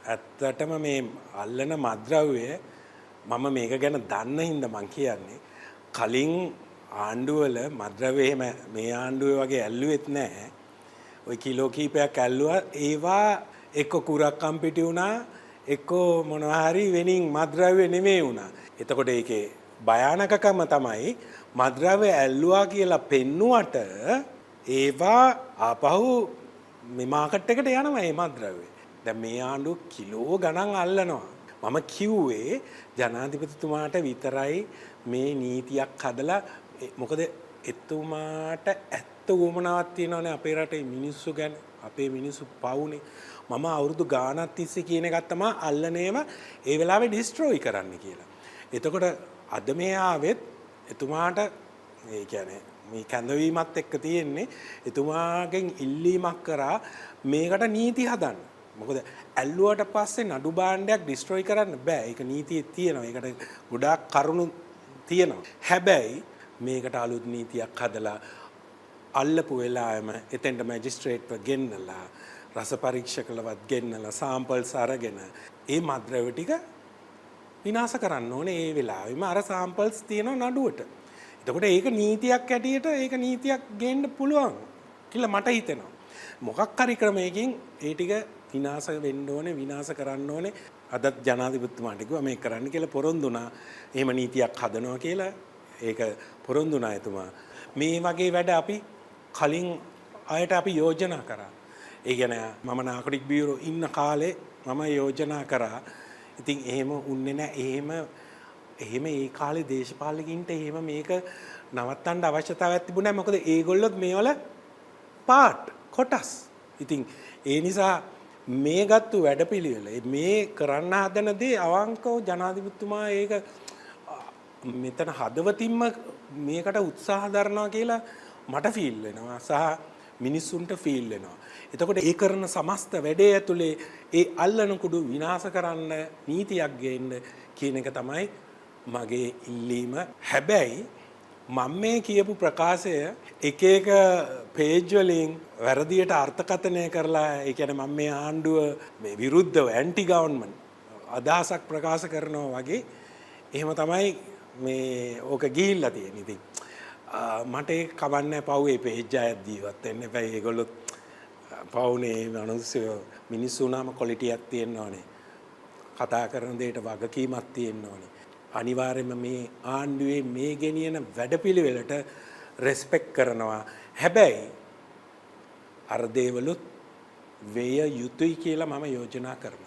ඇත්තටම මේ අල්ලන මත්ද්‍රව්‍ය මම මේක ගැන දන්න හින්දා මං කියන්නේ කලින් ආණ්ඩුවල මත්ද්‍රව්‍ය එහෙම මේ ආණ්ඩුවේ වගේ ඇල්ලුවෙත් නැහැ. ওই කිලෝ කීපයක් ඇල්ලුවා ඒවා එක්ක කුරක්කම් පිටි වුණා එක්ක මොනවා හරි වෙනින් මත්ද්‍රව්‍ය නෙමෙයි වුණා. එතකොට ඒකේ භයානකකම තමයි මත්ද්‍රව්‍ය ඇල්ලුවා කියලා පෙන්නුවට ඒවා ආපහු මේ මාකට් එකට යනවා මේ මත්ද්‍රව්‍ය. දැන් මේ ආණ්ඩුව කිලෝ ගණන් අල්ලනවා. මම කිව්වේ ජනාධිපතිතුමාට විතරයි මේ නීතියක් හදලා මොකද එතුමාට ඇත්ත උවමනාවක් තියෙනවානේ අපේ රටේ මිනිස්සු ගැන අපේ මිනිස්සු පවුනේ මම අවුරුදු ගාණක් තිස්සේ කියන එකක් තමයි අල්ලනේම ඒ වෙලාවේ ඩිස්ට්‍රොයි කරන්න කියලා. එතකොට අද මේ ආවෙත් එතුමාට ඒ කියන්නේ මේ කැඳවීමත් එක්ක තියෙන්නේ එතුමාගෙන් ඉල්ලීමක් කරා මේකට නීති හදන්න. මොකද ඇල්ලුවට පස්සේ නඩු භාණ්ඩයක් ඩිස්ට්‍රොයි කරන්න බෑ. ඒක නීතියේ තියෙනවා. ඒකට ගොඩාක් කරුණු තියෙනවා. හැබැයි මේකට අලුත් නීතියක් හදලා අල්ලපු වෙලාවෙම එතෙන්ට මැජිස්ට්‍රේට්ව ගෙන්නලා රස පරීක්ෂකලවත් ගෙන්නලා සාම්පල්ස් අරගෙන ඒ මත්ද්‍රව්‍ය ටික විනාශ කරන්න ඕනේ ඒ වෙලාවෙම අර සාම්පල්ස් තියෙන නඩුවට. එතකොට ඒක නීතියක් ඇටියට ඒක නීතියක් ගේන්න පුළුවන් කියලා මට හිතෙනවා. මොකක් හරි ක්‍රමයකින් ඒ ටික විනාශ වෙන්න ඕනේ විනාශ කරන්න ඕනේ. අදත් ජනාධිපතිතුමාට කිව්වා මේක කරන්න කියලා පොරොන්දු වුණා. එහෙම නීතියක් හදනවා කියලා ඒක පොරොන්දු වුණා එතුමා. මේ වගේ වැඩ අපි කලින් අයට අපි යෝජනා කරා. ඒ කියන්නේ මම නාකරික බියුරෝ ඉන්න කාලේ මම යෝජනා කරා. ඉතින් එහෙම උන්නේ නැහැ. එහෙම ඒ කාලේ දේශපාලකින්ට එහෙම මේක නවත්තන්න අවශ්‍යතාවයක් තිබුණේ නැහැ. මොකද ඒගොල්ලොත් මේවල පාට් කොටස්. ඉතින් ඒ නිසා මේ ගත්තු වැඩපිළිවෙල මේ කරන්න හදන දේ අවංකව ජනාධිපතිතුමා ඒක මෙතන හදවතින්ම මේකට උත්සාහ දරනවා කියලා මට ෆීල් වෙනවා සහ මිනිස්සුන්ට ෆීල් වෙනවා. එතකොට ඒ කරන සමස්ත වැඩේ ඇතුලේ ඒ අල්ලන කුඩු විනාශ කරන්න නීතියක් ගේන්න කියන එක තමයි මගේ ඉල්ලීම. හැබැයි මම මේ කියපු ප්‍රකාශය එක එක පේජ් වලින් වැරදියට අර්ථකථනය කරලා ඒ කියන්නේ මම මේ ආණ්ඩුව මේ විරුද්ධව ඇන්ටි ගවර්න්මන්ට් අදහසක් ප්‍රකාශ කරනවා වගේ එහෙම තමයි මේ ඕක ගිහිල්ලා තියෙන්නේ. ඉතින් මට ඒක කවන්නේ පව්වේ පේජ් අයත් ජීවත් වෙන්න එපා. ඒගොල්ලෝ පවුනේ මිනිස්සු මිනිස්සු නාම ක්වොලිටියක් තියෙන්න ඕනේ. කතා කරන දෙයට වගකීමක් තියෙන්න ඕනේ. අනිවාර්යයෙන්ම මේ ආණ්ඩුවේ මේ ගෙනියන වැඩපිළිවෙලට රෙස්පෙක්ට් කරනවා. හැබැයි අර දේවලුත් වේය යුතුයි කියලා මම යෝජනා කරනවා.